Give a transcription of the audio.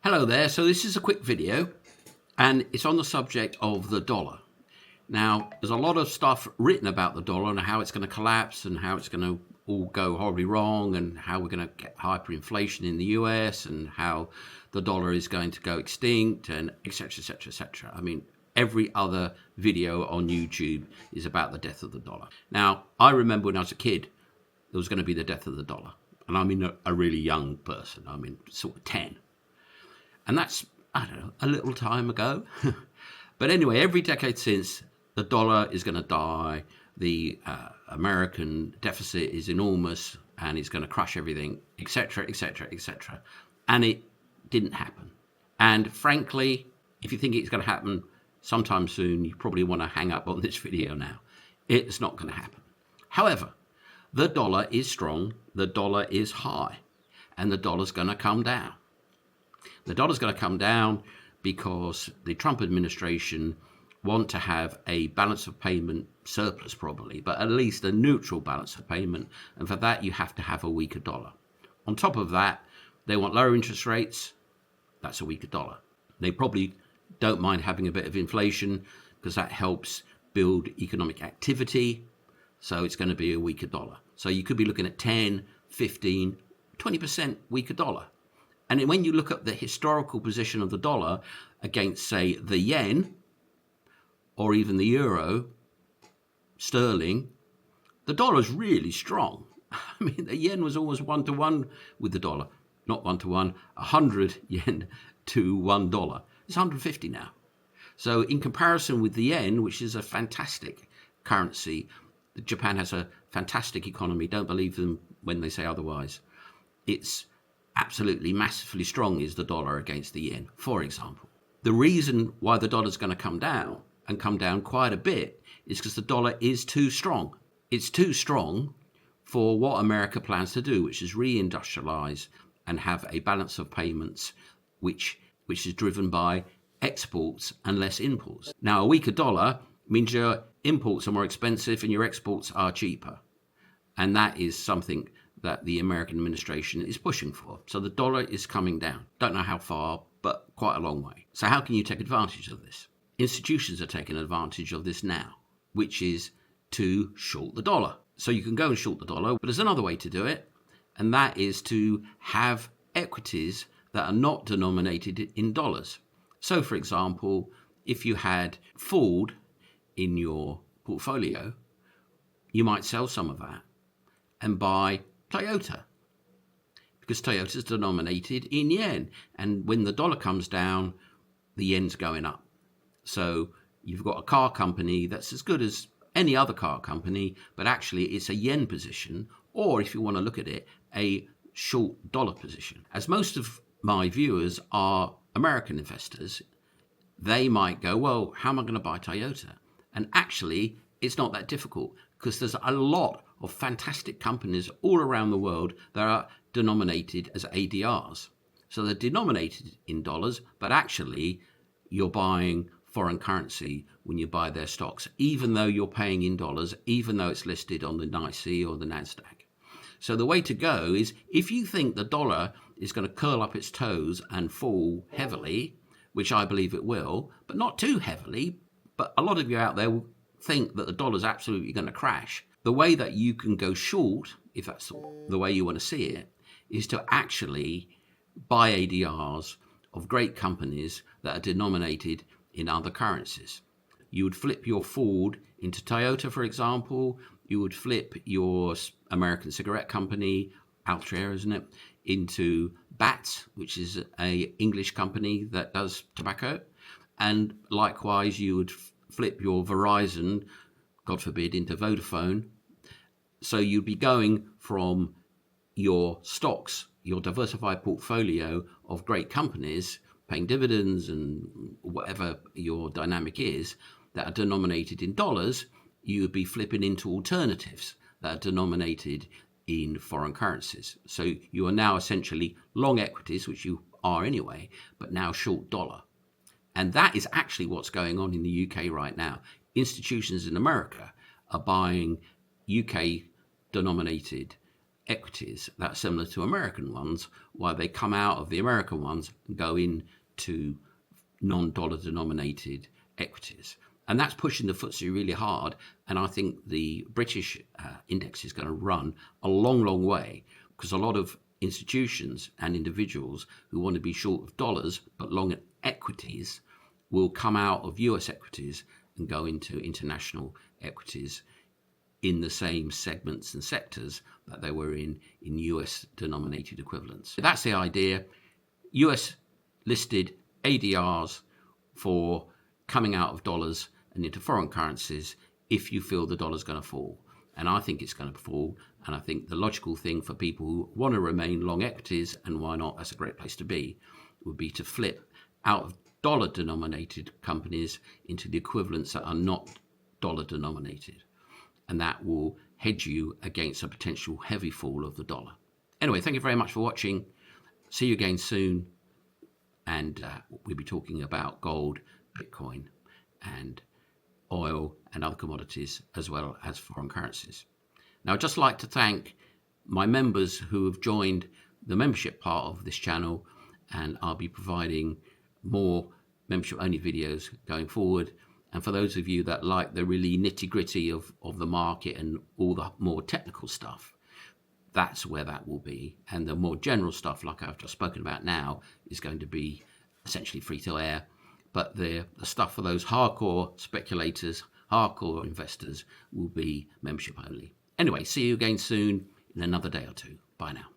Hello there. So this is a quick video and it's on the subject of the dollar. Now, there's a lot of stuff written about the dollar and how it's going to collapse and how it's going to all go horribly wrong and how we're going to get hyperinflation in the US and how the dollar is going to go extinct and etc, etc, etc. I mean, every other video on YouTube is about the death of the dollar. Now, I remember when I was a kid, there was going to be the death of the dollar. And I mean a really young person. I mean, sort of 10. And that's, I don't know, a little time ago. But anyway, every decade since, the dollar is going to die. The American deficit is enormous and it's going to crush everything, etc, etc, etc. And it didn't happen. And frankly, if you think it's going to happen sometime soon, you probably want to hang up on this video now. It's not going to happen. However, the dollar is strong, the dollar is high, and the dollar's going to come down. The dollar's going to come down because the Trump administration want to have a balance of payment surplus probably, but at least a neutral balance of payment. And for that, you have to have a weaker dollar. On top of that, they want lower interest rates. That's a weaker dollar. They probably don't mind having a bit of inflation because that helps build economic activity. So it's going to be a weaker dollar. So you could be looking at 10, 15, 20% weaker dollar. And when you look at the historical position of the dollar against, say, the yen or even the euro, sterling, the dollar is really strong. I mean, the yen was almost 1-to-1 with the dollar. Not 1-to-1, 100 yen to $1. It's 150 now. So in comparison with the yen, which is a fantastic currency, Japan has a fantastic economy. Don't believe them when they say otherwise. It's absolutely massively strong is the dollar against the yen, for example. The reason why the dollar is going to come down and come down quite a bit is because the dollar is too strong. It's too strong for what America plans to do, which is re-industrialize and have a balance of payments which is driven by exports and less imports. Now, a weaker dollar means your imports are more expensive and your exports are cheaper. And that is something that the American administration is pushing for. So the dollar is coming down. Don't know how far, but quite a long way. So how can you take advantage of this? Institutions are taking advantage of this now, which is to short the dollar. So you can go and short the dollar, but there's another way to do it, and that is to have equities that are not denominated in dollars. So for example, if you had Ford in your portfolio, you might sell some of that and buy Toyota, because Toyota is denominated in yen, and when the dollar comes down, the yen's going up. So you've got a car company that's as good as any other car company, but actually it's a yen position, or if you want to look at it, a short dollar position. As most of my viewers are American investors, they might go, well, how am I going to buy Toyota? And actually, it's not that difficult because there's a lot of fantastic companies all around the world that are denominated as ADRs. So they're denominated in dollars, but actually you're buying foreign currency when you buy their stocks, even though you're paying in dollars, even though it's listed on the NYSE or the NASDAQ. So the way to go is, if you think the dollar is going to curl up its toes and fall heavily, which I believe it will, but not too heavily, but a lot of you out there will think that the dollar is absolutely going to crash. The way that you can go short, if that's the way you want to see it, is to actually buy ADRs of great companies that are denominated in other currencies. You would flip your Ford into Toyota, for example. You would flip your American cigarette company, Altria, isn't it, into BAT, which is an English company that does tobacco. And likewise, you would flip your Verizon, God forbid, into Vodafone. So you'd be going from your stocks, your diversified portfolio of great companies, paying dividends and whatever your dynamic is, that are denominated in dollars, you would be flipping into alternatives that are denominated in foreign currencies. So you are now essentially long equities, which you are anyway, but now short dollar. And that is actually what's going on in the UK right now. Institutions in America are buying UK denominated equities that are similar to American ones, while they come out of the American ones and go into non-dollar denominated equities. And that's pushing the FTSE really hard. And I think the British index is going to run a long, long way, because a lot of institutions and individuals who want to be short of dollars but long at equities will come out of US equities and go into international equities in the same segments and sectors that they were in US denominated equivalents. So that's the idea. US listed ADRs for coming out of dollars and into foreign currencies if you feel the dollar's going to fall. And I think it's going to fall. And I think the logical thing for people who want to remain long equities, and why not, that's a great place to be, would be to flip out of dollar denominated companies into the equivalents that are not dollar denominated. And that will hedge you against a potential heavy fall of the dollar. Anyway, thank you very much for watching. See you again soon. And we'll be talking about gold, Bitcoin, and oil and other commodities, as well as foreign currencies. Now, I'd just like to thank my members who have joined the membership part of this channel, and I'll be providing more membership-only videos going forward. And for those of you that like the really nitty-gritty of the market and all the more technical stuff, that's where that will be. And the more general stuff, like I've just spoken about now, is going to be essentially free to air. But the stuff for those hardcore speculators, hardcore investors, will be membership only. Anyway, see you again soon in another day or two. Bye now.